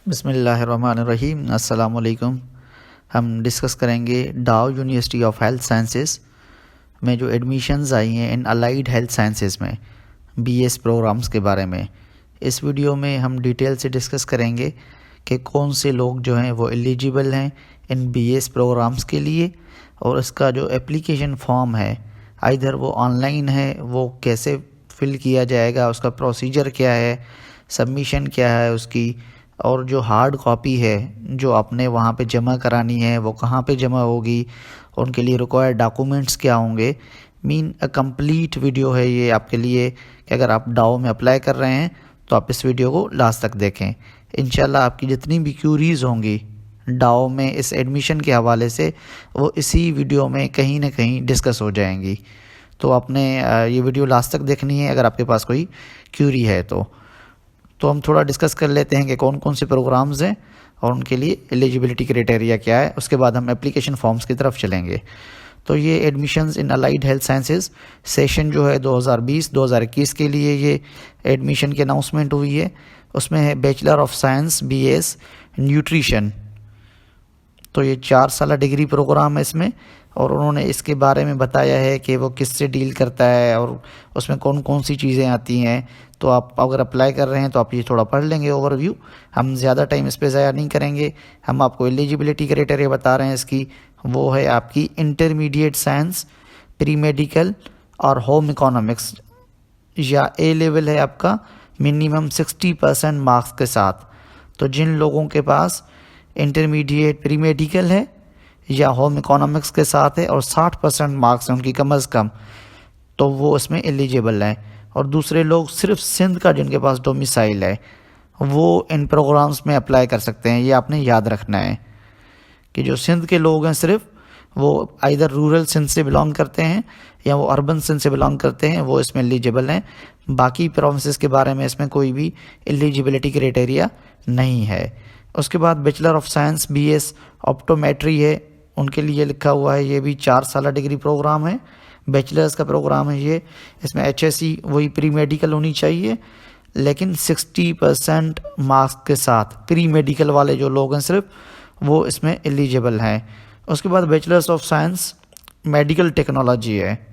बिस्मिल्लाहिर्रहमानिर्रहीम। अस्सलाम वालेकुम। हम डिस्कस करेंगे डाउ यूनिवर्सिटी ऑफ हेल्थ साइंसेस में जो एडमिशन्स आई हैं इन अलाइड हेल्थ साइंसेस में बीएस प्रोग्राम्स के बारे में। इस वीडियो में हम डिटेल से डिस्कस करेंगे कि कौन से लोग जो हैं वो एलिजिबल हैं इन बीएस प्रोग्राम्स के लिए, और इसका जो एप्लीकेशन फॉर्म है आइधर वो ऑनलाइन है, वो कैसे फिल किया जाएगा, उसका प्रोसीजर क्या है, सबमिशन क्या है उसकी, और जो हार्ड कॉपी है जो आपने वहाँ पे जमा करानी है वो कहाँ पे जमा होगी, उनके लिए रिक्वायर्ड डॉक्यूमेंट्स क्या होंगे। अ कंप्लीट वीडियो है ये आपके लिए कि अगर आप डाउ में अप्लाई कर रहे हैं तो आप इस वीडियो को लास्ट तक देखें। इंशाल्लाह आपकी जितनी भी क्यूरीज़ होंगी डाउ में इस एडमिशन के हवाले से वो इसी वीडियो में कहीं ना कहीं डिस्कस हो जाएंगी। तो आपने ये वीडियो लास्ट तक देखनी है अगर आपके पास कोई क्यूरी है तो हम थोड़ा डिस्कस कर लेते हैं कि कौन कौन से प्रोग्राम्स हैं और उनके लिए एलिजिबिलिटी क्राइटेरिया क्या है। उसके बाद हम एप्लीकेशन फॉर्म्स की तरफ चलेंगे। तो ये एडमिशन्स इन अलाइड हेल्थ साइंसेस सेशन जो है 2020-2021 के लिए ये एडमिशन की अनाउंसमेंट हुई है। उसमें है bachelor of science BS nutrition. तो ये 4 साल डिग्री प्रोग्राम है इसमें, और उन्होंने इसके बारे में बताया है कि वो किससे डील करता है और उसमें कौन कौन सी चीज़ें आती हैं। तो आप अगर अप्लाई कर रहे हैं तो आप ये थोड़ा पढ़ लेंगे ओवरव्यू। हम ज़्यादा टाइम इस पर ज़ाया नहीं करेंगे। हम आपको एलिजिबिलिटी क्राइटेरिया बता रहे हैं इसकी। वो है आपकी इंटरमीडिएट साइंस, प्री मेडिकल और होम इकोनॉमिक्स, या ए लेवल है आपका मिनिमम 60% मार्क्स के साथ। तो जिन लोगों के पास इंटरमीडिएट प्री मेडिकल है या होम इकोनॉमिक्स के साथ है और 60% मार्क्स हैं उनकी कम अज़ कम, तो वो इसमें एलिजिबल हैं। और दूसरे लोग सिर्फ सिंध का जिनके पास डोमिसाइल है वो इन प्रोग्राम्स में अप्लाई कर सकते हैं। ये आपने याद रखना है कि जो सिंध के लोग हैं सिर्फ वो आइदर रूरल सिंध से बिलोंग करते हैं या वो अर्बन सिंध से बिलोंग करते हैं, वो इसमें एलिजिबल हैं। बाकी प्रोविंसेस के बारे में इसमें कोई भी एलिजिबिलिटी क्राइटेरिया नहीं है। उसके बाद bachelor of science BS optometry है, उनके लिए लिखा हुआ है। ये भी 4 साल डिग्री प्रोग्राम है, बैचलर्स का प्रोग्राम है ये। इसमें एचएससी वही प्री मेडिकल होनी चाहिए, लेकिन 60% मार्क्स के साथ प्री मेडिकल वाले जो लोग हैं सिर्फ वो इसमें एलिजिबल हैं। उसके बाद bachelors of science medical technology है।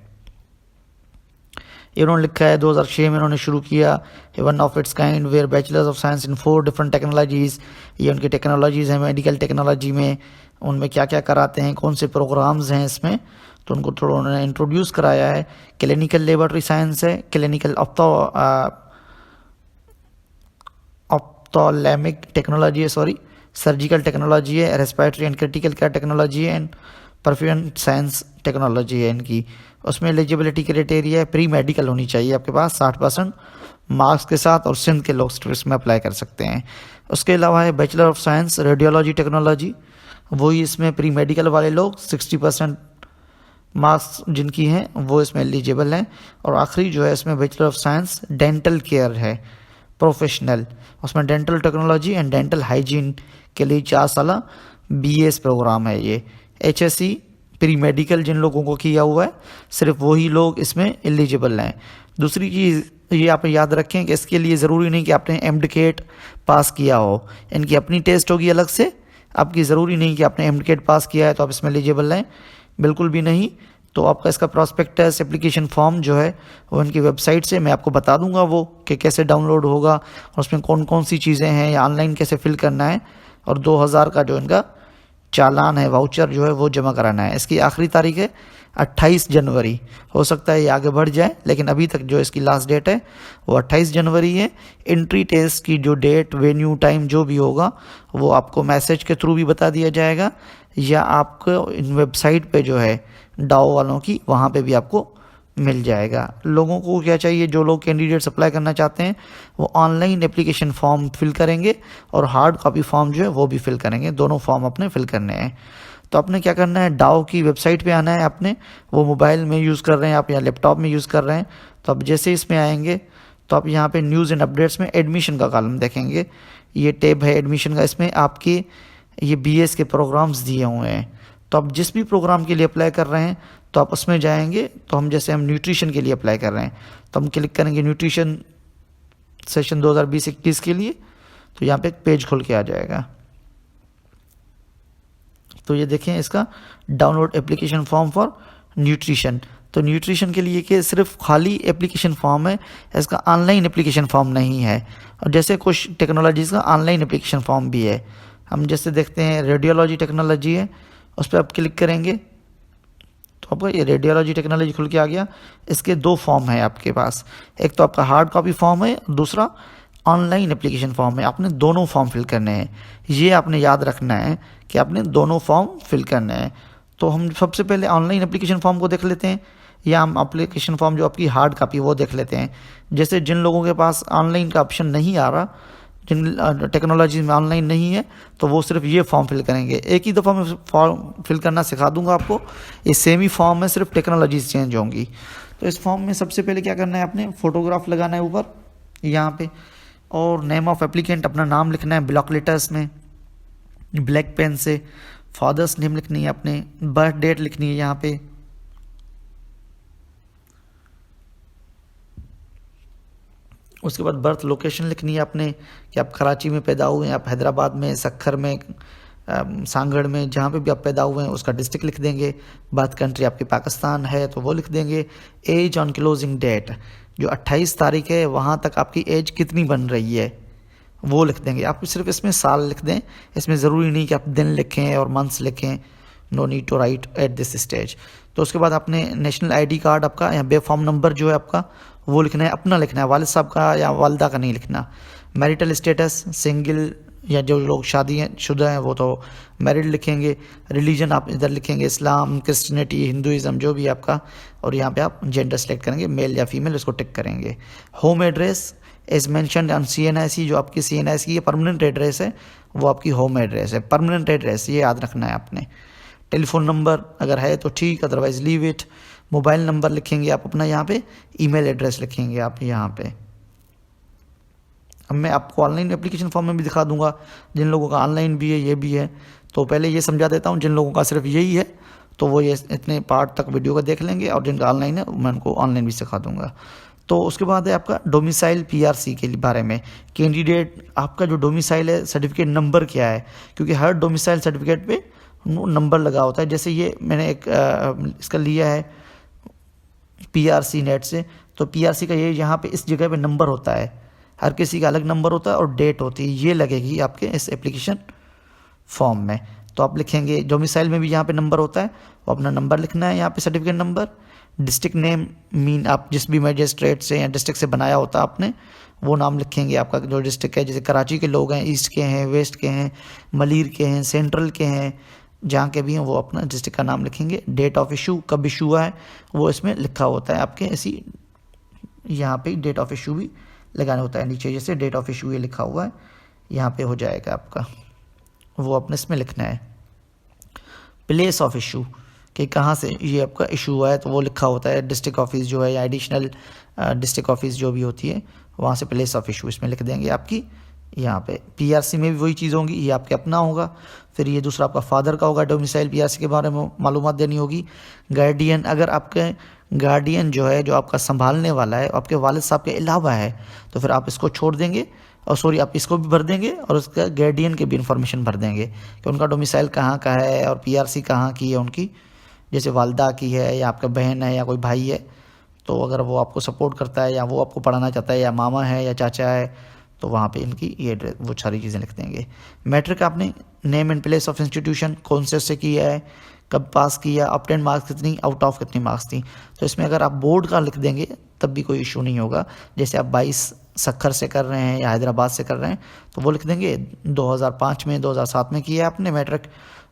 इन्होंने लिखा है 2006 में इन्होंने शुरू किया, one of its kind where bachelors of science in 4 different technologies. ये उनकी टेक्नोलॉजीज़ हैं मेडिकल टेक्नोलॉजी में, उनमें क्या क्या कराते हैं, कौन से प्रोग्राम्स हैं इसमें, तो उनको थोड़ा उन्होंने इंट्रोड्यूस कराया है। क्लिनिकल लेबोरेटरी साइंस है, क्लिनिकल ऑप्थोलेमिक टेक्नोलॉजी है, सर्जिकल टेक्नोलॉजी है, respiratory and critical care technology है, एंड परफ्यूम साइंस टेक्नोलॉजी है इनकी। उसमें एलिजिबिलिटी क्राइटेरिया है प्री मेडिकल होनी चाहिए आपके पास 60% मार्क्स के साथ, और सिंध के लोग इसमें अप्लाई कर सकते हैं। उसके अलावा है bachelor of science radiology technology, वही इसमें प्री मेडिकल वाले लोग 60% मार्क्स जिनकी हैं वो इसमें एलिजिबल हैं। और आखिरी जो है इसमें bachelor of science dental care है प्रोफेशनल, उसमें dental technology and dental hygiene के लिए 4 साल बीएस प्रोग्राम है ये। एचएससी प्री मेडिकल जिन लोगों को किया हुआ है सिर्फ वही लोग इसमें एलिजिबल हैं। दूसरी चीज़ ये आप याद रखें कि इसके लिए ज़रूरी नहीं कि आपने एमडीकेट पास किया हो, इनकी अपनी टेस्ट होगी अलग से। आपकी ज़रूरी नहीं कि आपने एमडीकेट पास किया है तो आप इसमें एलिजिबल हैं, बिल्कुल भी नहीं। तो आपका इसका प्रॉस्पेक्टस एप्लीकेशन फॉर्म जो है वो इनकी वेबसाइट से मैं आपको बता दूंगा वो कि कैसे डाउनलोड होगा और उसमें कौन कौन सी चीज़ें हैं या ऑनलाइन कैसे फिल करना है। और 2000 का जो इनका चालान है, वाउचर जो है वो जमा कराना है। इसकी आखिरी तारीख है 28 जनवरी। हो सकता है ये आगे बढ़ जाए, लेकिन अभी तक जो इसकी लास्ट डेट है वो 28 जनवरी है। एंट्री टेस्ट की जो डेट, वेन्यू, टाइम जो भी होगा वो आपको मैसेज के थ्रू भी बता दिया जाएगा, या आपको इन वेबसाइट पे जो है डाओ वालों की वहाँ पे भी आपको मिल जाएगा। लोगों को क्या चाहिए, जो लोग कैंडिडेट्स अप्लाई करना चाहते हैं वो ऑनलाइन एप्लीकेशन फॉर्म फिल करेंगे और हार्ड कॉपी फॉर्म जो है वो भी फिल करेंगे। दोनों फॉर्म अपने फिल करने हैं। तो आपने क्या करना है, डाओ की वेबसाइट पे आना है। आपने वो मोबाइल में यूज़ कर रहे हैं आप या लैपटॉप में यूज़ कर रहे हैं, तो अब जैसे इसमें आएंगे तो आप यहाँ पे न्यूज़ एंड अपडेट्स में एडमिशन का कॉलम देखेंगे। ये टैब है एडमिशन का, इसमें आपके ये बीएस के प्रोग्राम्स दिए हुए हैं। तो आप जिस भी प्रोग्राम के लिए अप्लाई कर रहे हैं तो आप उसमें जाएंगे। तो हम जैसे हम न्यूट्रिशन के लिए अप्लाई कर रहे हैं तो हम क्लिक करेंगे न्यूट्रिशन सेशन 2020-21 के लिए। तो यहाँ पे एक पेज खुल के आ जाएगा। तो ये देखें इसका download application form for nutrition. तो न्यूट्रिशन के लिए कि सिर्फ खाली एप्लीकेशन फॉर्म है, इसका ऑनलाइन एप्लीकेशन फॉर्म नहीं है। और जैसे कुछ टेक्नोलॉजीज़ का ऑनलाइन एप्लीकेशन फॉर्म भी है। हम जैसे देखते हैं रेडियोलॉजी टेक्नोलॉजी है, उस पर आप क्लिक करेंगे तो आपको ये रेडियोलॉजी टेक्नोलॉजी खुल के आ गया। इसके दो फॉर्म है आपके पास, एक तो आपका हार्ड कॉपी फॉर्म है, दूसरा ऑनलाइन एप्लीकेशन फॉर्म है। आपने दोनों फॉर्म फिल करने हैं, ये आपने याद रखना है कि आपने दोनों फॉर्म फिल करने हैं। तो हम सबसे पहले ऑनलाइन एप्लीकेशन फॉर्म को देख लेते हैं, या हम एप्लीकेशन फॉर्म जो आपकी हार्ड कॉपी वो देख लेते हैं। जैसे जिन लोगों के पास ऑनलाइन का ऑप्शन नहीं आ रहा, जिन टेक्नोलॉजी में ऑनलाइन नहीं है, तो वो सिर्फ ये फॉर्म फिल करेंगे। एक ही दफ़ा मैं फॉर्म फिल करना सिखा दूंगा आपको, ये सेम ही फॉर्म है, सिर्फ टेक्नोलॉजीज चेंज होंगी। तो इस फॉर्म में सबसे पहले क्या करना है, आपने फ़ोटोग्राफ लगाना है ऊपर यहाँ पे, और नेम ऑफ एप्लीकेंट अपना नाम लिखना है ब्लॉक लेटर्स में ब्लैक पेन से, फादर्स नेम लिखनी है अपने, बर्थ डेट लिखनी है यहाँ पे, उसके बाद बर्थ लोकेशन लिखनी है आपने कि आप कराची में पैदा हुए हैं, आप हैदराबाद में, सक्खर में, सांगड़ में, जहाँ पे भी आप पैदा हुए हैं उसका डिस्ट्रिक्ट लिख देंगे। बर्थ कंट्री आपकी पाकिस्तान है तो वो लिख देंगे। एज ऑन क्लोजिंग डेट, जो 28 तारीख है वहाँ तक आपकी एज कितनी बन रही है वो लिख देंगे। आप सिर्फ इसमें साल लिख दें, इसमें ज़रूरी नहीं कि आप दिन लिखें और मंथ्स लिखें, no need to write at this stage. तो उसके बाद आपने नेशनल आईडी कार्ड आपका या बेफॉर्म नंबर जो है आपका वो लिखना है, अपना लिखना है, वालिद साहब का या वालदा का नहीं लिखना। मैरिटल स्टेटस सिंगल, या जो लोग शादी शुदा हैं वो तो मैरिड लिखेंगे। रिलीजन आप इधर लिखेंगे इस्लाम, क्रिश्चियनिटी, हिंदुज़म, जो भी आपका, और यहाँ पे आप जेंडर सेलेक्ट करेंगे मेल या फीमेल, उसको टिक करेंगे। Home address as mentioned on CNIC, जो आपकी CNIC की परमानेंट एड्रेस है वो आपकी होम एड्रेस है, परमानेंट एड्रेस, ये याद रखना है आपने। टेलीफोन नंबर अगर है तो ठीक, otherwise leave it. Mobile number लिखेंगे आप अपना यहाँ पे, ईमेल एड्रेस लिखेंगे आप यहाँ पे। अब मैं आपको ऑनलाइन एप्लीकेशन फॉर्म में भी दिखा दूंगा, जिन लोगों का ऑनलाइन भी है ये भी है। तो पहले ये समझा देता हूँ, जिन लोगों का सिर्फ यही है तो वो ये इतने पार्ट तक वीडियो का देख लेंगे, और जिनका ऑनलाइन है मैं उनको ऑनलाइन भी सिखा दूंगा। तो उसके बाद है आपका डोमिसाइल PRC के बारे में। कैंडिडेट आपका जो डोमिसाइल है, सर्टिफिकेट नंबर क्या है, क्योंकि हर डोमिसाइल सर्टिफिकेट पे नंबर लगा होता है। जैसे ये मैंने एक इसका लिया है PRC नेट से, तो PRC का ये यहाँ पे इस जगह पे नंबर होता है, हर किसी का अलग नंबर होता है और डेट होती है, ये लगेगी आपके इस एप्लीकेशन फॉर्म में। तो आप लिखेंगे, डोमिसाइल में भी यहाँ पे नंबर होता है, वो अपना नंबर लिखना है यहाँ पे, certificate number. District name mean आप जिस भी मजिस्ट्रेट से या डिस्ट्रिक्ट से बनाया होता है आपने, वो नाम लिखेंगे आपका जो डिस्ट्रिक्ट है। जैसे कराची के लोग हैं, ईस्ट के हैं, वेस्ट के हैं, मलीर के हैं, सेंट्रल के हैं, जहाँ के भी हैं वो अपना डिस्ट्रिक्ट का नाम लिखेंगे। डेट ऑफ इशू, कब इशू हुआ है वो इसमें लिखा होता है आपके, ऐसी यहाँ पे डेट ऑफ इशू भी लगाना होता है नीचे, जैसे डेट ऑफ इशू ये लिखा हुआ है यहाँ पे हो जाएगा आपका, वो अपने इसमें लिखना है। प्लेस ऑफ इशू कि कहाँ से ये आपका इशू हुआ है तो वो लिखा होता है, डिस्ट्रिक्ट ऑफिस जो है या एडिशनल डिस्ट्रिक्ट ऑफिस जो भी होती है वहाँ से प्लेस ऑफ इशू इसमें लिख देंगे आपकी। यहाँ पे PRC में भी वही चीज़ होगी, ये आपके अपना होगा। फिर ये दूसरा आपका फादर का होगा, डोमिसाइल PRC के बारे में मालूमात देनी होगी। गार्डियन, अगर आपके गार्डियन जो है, जो आपका संभालने वाला है आपके वालिद साहब के अलावा है, तो फिर आप इसको छोड़ देंगे, और सॉरी आप इसको भी भर देंगे और उसका गार्डियन की भी इंफॉर्मेशन भर देंगे कि उनका डोमिसाइल कहाँ का है और PRC कहाँ की है उनकी, जैसे वालदा की है या आपका बहन है या कोई भाई है, तो अगर वो आपको सपोर्ट करता है या वो आपको पढ़ाना चाहता है या मामा है या चाचा है, तो वहाँ पे इनकी ये वो सारी चीज़ें लिख देंगे। मैट्रिक आपने name and place of institution, कौन से किया है, कब पास किया, ऑब्टेन मार्क्स कितनी, आउट ऑफ कितनी मार्क्स थी। तो इसमें अगर आप बोर्ड का लिख देंगे तब भी कोई इशू नहीं होगा। जैसे आप 22 सक्खर से कर रहे हैं या हैदराबाद से कर रहे हैं तो वो लिख देंगे 2005 में 2007 में किया आपने मैट्रिक,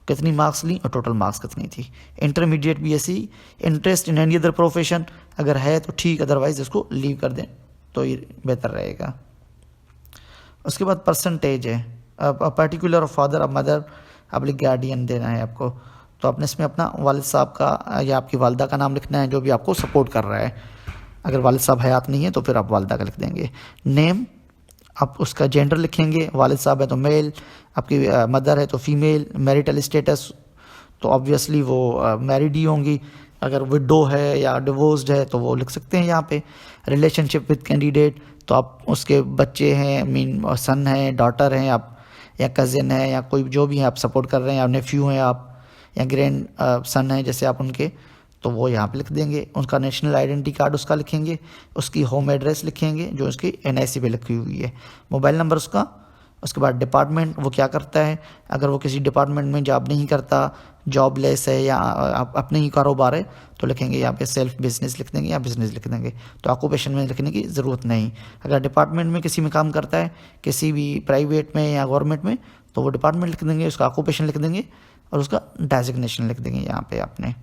कितनी मार्क्स ली और टोटल मार्क्स कितनी थी। इंटरमीडिएट भी ऐसी, interest in any other profession अगर है तो ठीक, अदरवाइज इसको लीव कर दें तो ये बेहतर रहेगा। उसके बाद परसेंटेज है, पर्टिकुलर फादर और मदर पब्लिक गार्डियन देना है आपको, तो आपने इसमें अपना वालिद साहब का या आपकी वालदा का नाम लिखना है जो भी आपको सपोर्ट कर रहा है। अगर वालिद साहब हयात नहीं है तो फिर आप वालदा का लिख देंगे। नेम आप उसका जेंडर लिखेंगे, वालिद साहब है तो मेल, आपकी मदर है तो फीमेल। मैरिटल स्टेटस तो ऑब्वियसली वो मैरिड ही होंगी, अगर विडो है या डिवोर्स्ड है तो वो लिख सकते हैं यहाँ पे। रिलेशनशिप विद कैंडिडेट तो आप उसके बच्चे हैं, मीन सन है, डॉटर हैं आप, या कज़िन है, या कोई जो भी है आप सपोर्ट कर रहे हैं, या नेफ्यू हैं आप, या ग्रैंड सन है जैसे आप उनके, तो वो यहाँ पे लिख देंगे। उनका नेशनल आइडेंटिटी कार्ड उसका लिखेंगे, उसकी होम एड्रेस लिखेंगे जो उसकी NIC पे लिखी हुई है, मोबाइल नंबर उसका। उसके बाद डिपार्टमेंट वो क्या करता है, अगर वो किसी डिपार्टमेंट में जॉब नहीं करता, जॉबलेस है, या अपने ही कारोबार है, तो लिखेंगे यहाँ पे सेल्फ बिजनेस लिख देंगे या बिजनेस लिख देंगे, तो ऑक्यूपेशन में लिखने की ज़रूरत नहीं। अगर डिपार्टमेंट में किसी में काम करता है, किसी भी प्राइवेट में या गवर्नमेंट में, तो वो डिपार्टमेंट लिख देंगे, उसका ऑक्यूपेशन लिख देंगे और उसका डेजिग्नेशन लिख देंगे यहाँ पे आपने।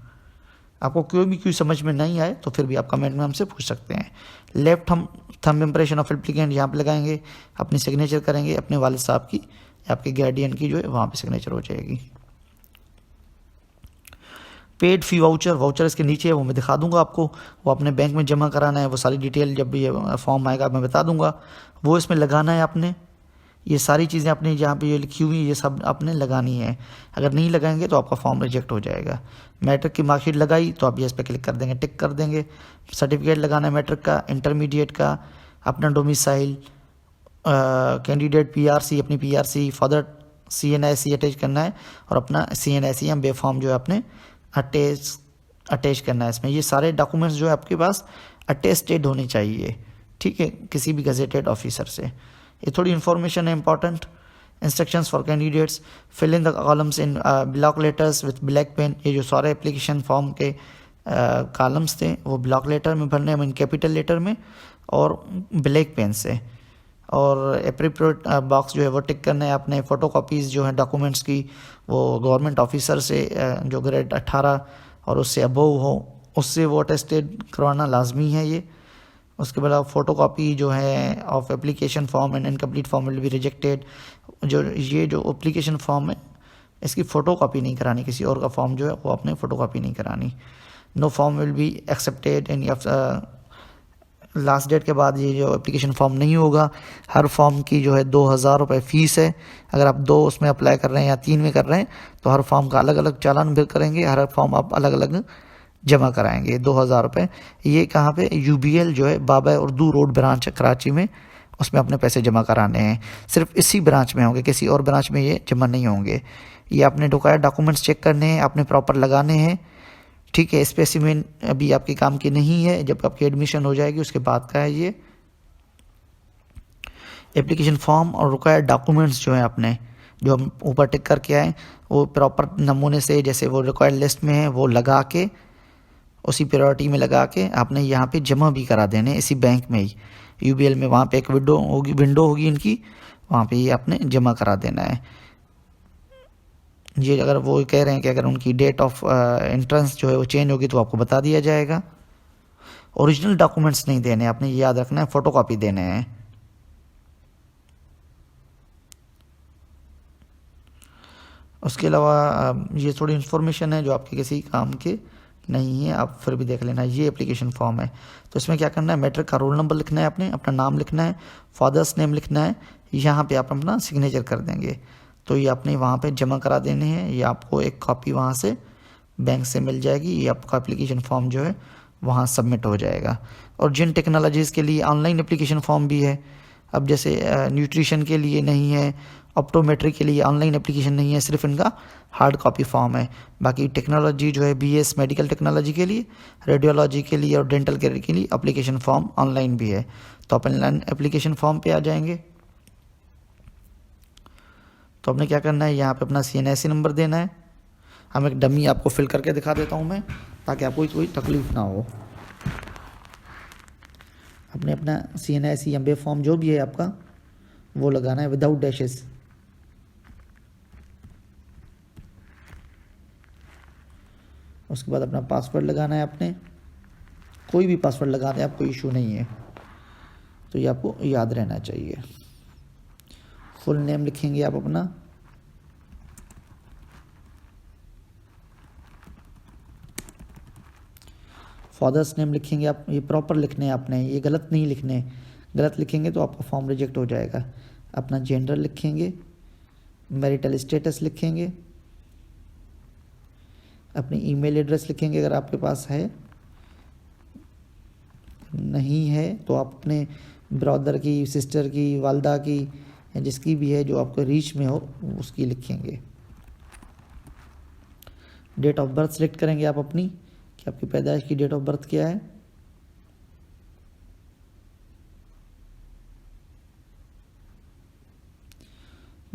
आपको कोई समझ में नहीं आए तो फिर भी आप कमेंट में हमसे पूछ सकते हैं। लेफ्ट हम थंब इम्प्रेशन ऑफ एप्लीकेंट यहाँ पे लगाएंगे, अपनी सिग्नेचर करेंगे, अपने वालिद साहब की या आपके गार्डियन की जो है वहाँ पे सिग्नेचर हो जाएगी। पेड फी वाउचर, वाउचर इसके नीचे है, वो मैं दिखा दूंगा आपको, वो अपने बैंक में जमा कराना है, वो सारी डिटेल जब भी ये फॉर्म आएगा मैं बता दूंगा, वो इसमें लगाना है आपने। ये सारी चीज़ें आपने जहाँ पे ये लिखी हुई ये सब आपने लगानी है, अगर नहीं लगाएंगे तो आपका फॉर्म रिजेक्ट हो जाएगा। मैट्रिक की मार्कशीट लगाई तो आप ये इस पर क्लिक कर देंगे, टिक कर देंगे। सर्टिफिकेट लगाना है मैट्रिक का, इंटरमीडिएट का, अपना डोमिसाइल, कैंडिडेट PRC, अपनी PRC, फादर CNIC अटैच करना है, और अपना CNIC या बे फॉर्म जो है आपने अटैच करना है इसमें। ये सारे डॉक्यूमेंट्स जो है आपके पास अटेस्टेड होने चाहिए, ठीक है, किसी भी गजेटेड ऑफिसर से। ये थोड़ी इन्फॉर्मेशन है important. Instructions for candidates, fill in the columns in block letters with black pen. ये जो सारे एप्लीकेशन फॉर्म के कॉलम्स थे वो ब्लॉक लेटर में भरने हैं, कैपिटल लेटर में और ब्लैक पेन से। और एप्रोप्रिएट बॉक्स जो है वो टिक करना है आपने। फ़ोटो कॉपीज़ जो है डॉक्यूमेंट्स की वो गवर्नमेंट ऑफिसर से जो ग्रेड 18 और उससे अबव हो उससे वो अटेस्टेड करवाना लाजमी है ये। उसके बाद फ़ोटो कॉपी जो है of application form and incomplete form will be rejected. जो ये जो एप्लीकेशन फॉर्म है इसकी फ़ोटो कॉपी नहीं करानी, किसी और का फॉर्म जो है वो आपने फ़ोटो कॉपी नहीं करानी। No form will be accepted any of last date के बाद ये जो एप्लीकेशन फॉर्म नहीं होगा। हर फॉर्म की जो है 2000 रुपये फ़ीस है। अगर आप 2 उसमें अप्लाई कर रहे हैं या 3 में कर रहे हैं तो हर फॉर्म का अलग अलग चालान बिल करेंगे, हर फॉर्म आप अलग अलग जमा कराएंगे 2000 रुपये। ये कहाँ पे, UBL जो है बाबा उर्दू रोड ब्रांच कराची में, उसमें अपने पैसे जमा कराने हैं। सिर्फ इसी ब्रांच में होंगे, किसी और ब्रांच में ये जमा नहीं होंगे। ये आपने डॉक्यूमेंट्स चेक करने हैं, आपने प्रॉपर लगाने हैं, ठीक है। स्पेसिमेन अभी आपके काम की नहीं है, जब आपकी एडमिशन हो जाएगी उसके बाद का है ये। एप्लीकेशन फॉर्म और रिक्वायर्ड डॉक्यूमेंट्स जो है आपने जो हम ऊपर टिक करके आए वो प्रॉपर नमूने से जैसे वो रिक्वायर्ड लिस्ट में है वो लगा के उसी प्रायोरिटी में लगा के आपने यहाँ पे जमा भी करा देने इसी बैंक में ही। UBL में वहाँ पे एक विंडो होगी इनकी, वहाँ पे ये आपने जमा करा देना है। ये अगर वो कह रहे हैं कि अगर उनकी डेट ऑफ एंट्रेंस जो है वो चेंज होगी तो आपको बता दिया जाएगा। ओरिजिनल डॉक्यूमेंट्स नहीं देने, आपने ये याद रखना है, फ़ोटोकॉपी देने हैं। उसके अलावा ये थोड़ी इन्फॉर्मेशन है जो आपके किसी काम के नहीं है, आप फिर भी देख लेना। ये एप्लीकेशन फॉर्म है तो इसमें क्या करना है, मैट्रिक का रोल नंबर लिखना है, आपने अपना नाम लिखना है, फादर्स नेम लिखना है, यहाँ पे आप अपना सिग्नेचर कर देंगे तो ये आपने वहाँ पे जमा करा देने हैं। ये आपको एक कॉपी वहाँ से बैंक से मिल जाएगी, ये आपका एप्लीकेशन फॉर्म जो है वहाँ सबमिट हो जाएगा। और जिन टेक्नोलॉजीज़ के लिए ऑनलाइन एप्लीकेशन फॉर्म भी है, अब जैसे न्यूट्रिशन के लिए नहीं है, ऑप्टोमेट्री के लिए ऑनलाइन एप्लीकेशन नहीं है, सिर्फ इनका हार्ड कॉपी फॉर्म है। बाकी टेक्नोलॉजी जो है BS मेडिकल टेक्नोलॉजी के लिए, रेडियोलॉजी के लिए और डेंटल केयर के लिए एप्लीकेशन फॉर्म ऑनलाइन भी है। तो आप ऑनलाइन एप्लीकेशन फॉर्म पे आ जाएंगे तो आपने क्या करना है, यहाँ पे अपना CNIC नंबर देना है। हम एक डमी आपको फिल करके दिखा देता हूँ मैं, ताकि आपको कोई तकलीफ ना हो। आपने अपना CNIC या बे फॉर्म जो भी है आपका वो लगाना है विदाउट डैशेस। उसके बाद अपना पासवर्ड लगाना है, आपने कोई भी पासवर्ड लगा दें, आपको इशू नहीं है, तो ये आपको याद रहना चाहिए। फुल नेम लिखेंगे आप अपना, फादर्स नेम लिखेंगे आप, ये प्रॉपर लिखने हैं आपने, ये गलत नहीं लिखने, गलत लिखेंगे तो आपका फॉर्म रिजेक्ट हो जाएगा। अपना जेंडर लिखेंगे, मैरिटल स्टेटस लिखेंगे, अपनी ईमेल एड्रेस लिखेंगे अगर आपके पास है, नहीं है तो आप अपने ब्रदर की, सिस्टर की, वालदा की, या जिसकी भी है जो आपको रीच में हो उसकी लिखेंगे। डेट ऑफ बर्थ सेलेक्ट करेंगे आप अपनी, कि आपकी पैदाइश की डेट ऑफ बर्थ क्या है।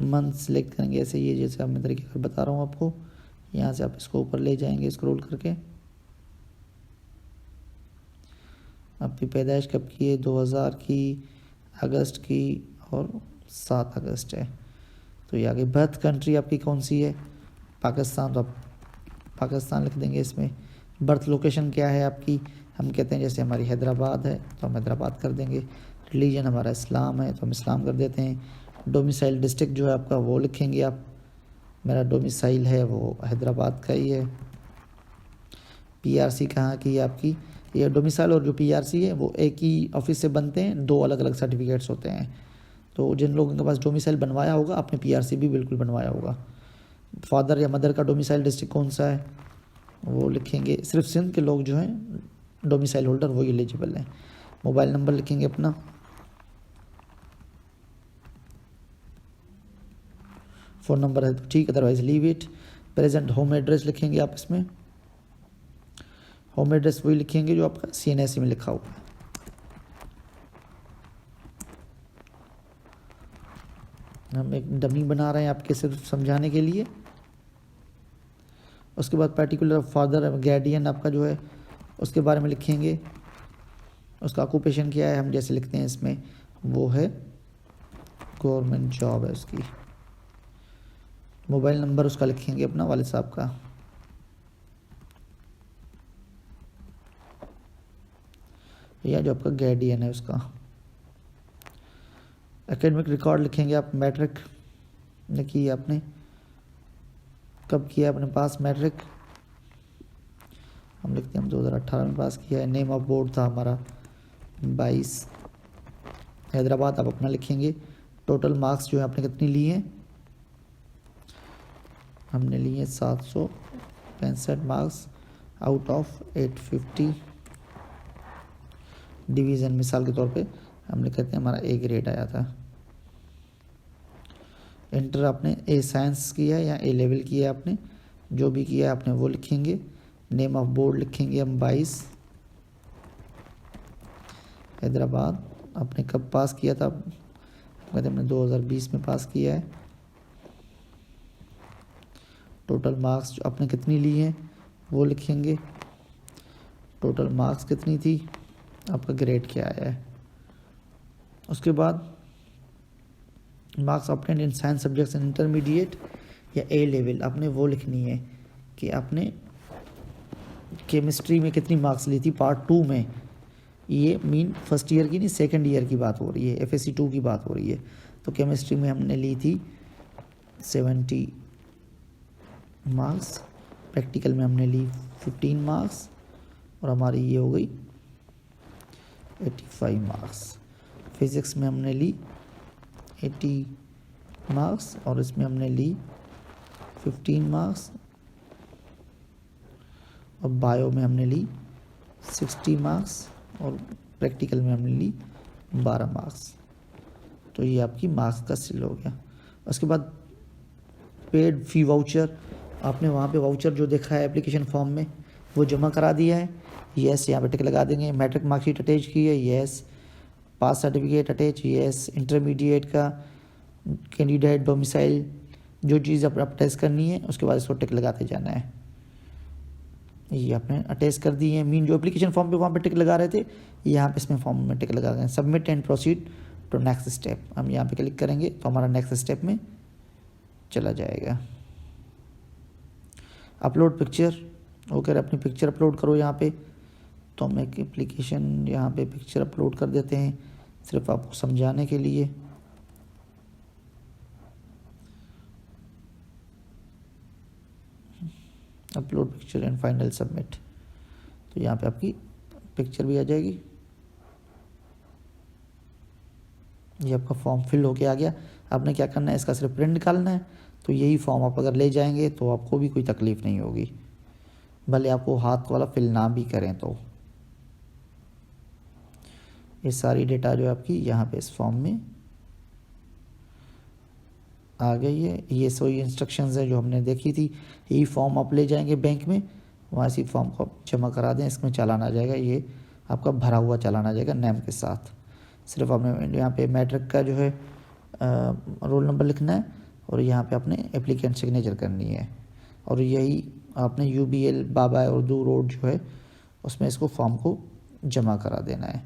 मंथ सेलेक्ट करेंगे ऐसे, ये जैसे मैं तरीके से बता रहा हूँ आपको। यहाँ से आप इसको ऊपर ले जाएंगे स्क्रॉल करके। आपकी पैदाइश कब की है, 2000 की, अगस्त की, और 7 अगस्त है। तो ये आगे बर्थ कंट्री आपकी कौन सी है, पाकिस्तान, तो आप पाकिस्तान लिख देंगे इसमें। बर्थ लोकेशन क्या है आपकी, हम कहते हैं जैसे हमारी हैदराबाद है तो हम हैदराबाद कर देंगे। रिलीजन हमारा इस्लाम है तो हम इस्लाम कर देते हैं। डोमिसाइल डिस्ट्रिक्ट जो है आपका वो लिखेंगे आप, मेरा डोमिसाइल है वो हैदराबाद का ही है। पीआरसी कहाँ की है आपकी, ये डोमिसाइल और जो पीआरसी है वो एक ही ऑफिस से बनते हैं, 2 अलग अलग सर्टिफिकेट्स होते हैं। तो जिन लोगों के पास डोमिसाइल बनवाया होगा आपने पीआरसी भी बिल्कुल बनवाया होगा। फादर या मदर का डोमिसाइल डिस्ट्रिक्ट कौन सा है वो लिखेंगे। सिर्फ सिंध के लोग जो हैं डोमिसाइल होल्डर वो एलिजिबल हैं। मोबाइल नंबर लिखेंगे अपना, फ़ोन नंबर है तो ठीक, otherwise leave it. Present home address लिखेंगे आप इसमें, होम एड्रेस वही लिखेंगे जो आपका CNSE में लिखा हुआ है। हम एक डमी बना रहे हैं आपके सिर्फ समझाने के लिए। उसके बाद पर्टिकुलर फादर गार्डियन आपका जो है उसके बारे में लिखेंगे, उसका ऑक्यूपेशन क्या है, हम जैसे लिखते हैं इसमें वो है गवर्नमेंट जॉब है उसकी। मोबाइल नंबर उसका लिखेंगे अपना वालिद साहब का। या जो आपका गार्डियन है उसका। एकेडमिक रिकॉर्ड लिखेंगे आप, मैट्रिक लिखिए आपने, कब किया अपने पास मैट्रिक, हम लिखते हैं हम 2018 में पास किया है। नेम ऑफ बोर्ड था हमारा 22 हैदराबाद, आप अपना लिखेंगे। टोटल मार्क्स जो है आपने कितनी ली हैं, हमने लिए हैं 765 मार्क्स आउट ऑफ 850। डिवीज़न मिसाल के तौर पे हम लिख कहते हैं हमारा A ग्रेड आया था। इंटर आपने A साइंस किया है या A लेवल किया है आपने, जो भी किया है आपने वो लिखेंगे। नेम ऑफ बोर्ड लिखेंगे हम 22 हैदराबाद। आपने कब पास किया था, कहते हमने 2020 में पास किया है। टोटल मार्क्स जो आपने कितनी ली हैं वो लिखेंगे। टोटल मार्क्स कितनी थी, आपका ग्रेड क्या आया है। उसके बाद marks obtained in science subjects in intermediate या A लेवल, आपने वो लिखनी है कि आपने केमिस्ट्री में कितनी मार्क्स ली थी पार्ट 2 में। ये मीन फर्स्ट ईयर की नहीं, सेकंड ईयर की बात हो रही है, FSC 2 की बात हो रही है। तो केमिस्ट्री में हमने ली थी 70 मार्क्स, प्रैक्टिकल में हमने ली 15 मार्क्स, और हमारी ये हो गई 85 मार्क्स। फिज़िक्स में हमने ली 80 मार्क्स और इसमें हमने ली 15 मार्क्स, और बायो में हमने ली 60 मार्क्स, और प्रैक्टिकल में हमने ली 12 मार्क्स। तो ये आपकी मार्क्स का सिल हो गया। उसके बाद पेड फ़ी वाउचर, आपने वहाँ पे वाउचर जो देखा है एप्लीकेशन फॉर्म में वो जमा करा दिया है, यस यहाँ पे टिक लगा देंगे। मैट्रिक मार्कशीट अटैच की है, यस। पास सर्टिफिकेट अटैच, यस। इंटरमीडिएट का कैंडिडेट डोमिसाइल जो चीज़ आप अटैच करनी है उसके बाद इसको टिक लगाते जाना है। ये आपने अटैच कर दी है, मीन जो एप्लीकेशन फॉर्म पे वहाँ पे टिक लगा रहे थे यहाँ पे इसमें फॉर्म में टिक लगा गए। Submit and proceed to next step, हम यहाँ पे क्लिक करेंगे तो हमारा नेक्स्ट स्टेप में चला जाएगा। अपलोड पिक्चर, वो कह रहे अपनी पिक्चर अपलोड करो यहाँ पे, तो हम एक एप्लीकेशन यहाँ पे पिक्चर अपलोड कर देते हैं सिर्फ आपको समझाने के लिए। Upload picture and final submit, तो यहाँ पे आपकी पिक्चर भी आ जाएगी। ये आपका फॉर्म फिल होके आ गया। आपने क्या करना है, इसका सिर्फ प्रिंट निकालना है। तो यही फॉर्म आप अगर ले जाएंगे तो आपको भी कोई तकलीफ़ नहीं होगी, भले आपको हाथ वाला फिल ना भी करें तो। ये सारी डेटा जो है आपकी यहाँ पे इस फॉर्म में आ गई है। ये सही इंस्ट्रक्शंस है जो हमने देखी थी। ये फॉर्म आप ले जाएंगे बैंक में, वहाँ से फॉर्म को जमा करा दें, इसमें चालान आ जाएगा, ये आपका भरा हुआ चालान आ जाएगा नेम के साथ। सिर्फ आपने यहाँ पे मैट्रिक का जो है रोल नंबर लिखना है और यहाँ पे आपने एप्लीकेंट सिग्नेचर करनी है, और यही आपने UBL बाबा उर्दू रोड जो है उसमें इसको फॉर्म को जमा करा देना है।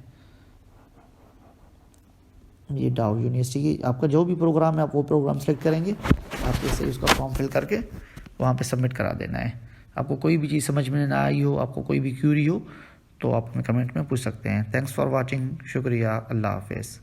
ये डाउ यूनिवर्सिटी की आपका जो भी प्रोग्राम है आप वो प्रोग्राम सेलेक्ट करेंगे, आप इसे उसका फॉर्म फिल करके वहाँ पे सबमिट करा देना है। आपको कोई भी चीज़ समझ में ना आई हो, आपको कोई भी क्यूरी हो तो आप हमें कमेंट में पूछ सकते हैं। थैंक्स फॉर वाचिंग, शुक्रिया, अल्लाह हाफिज़।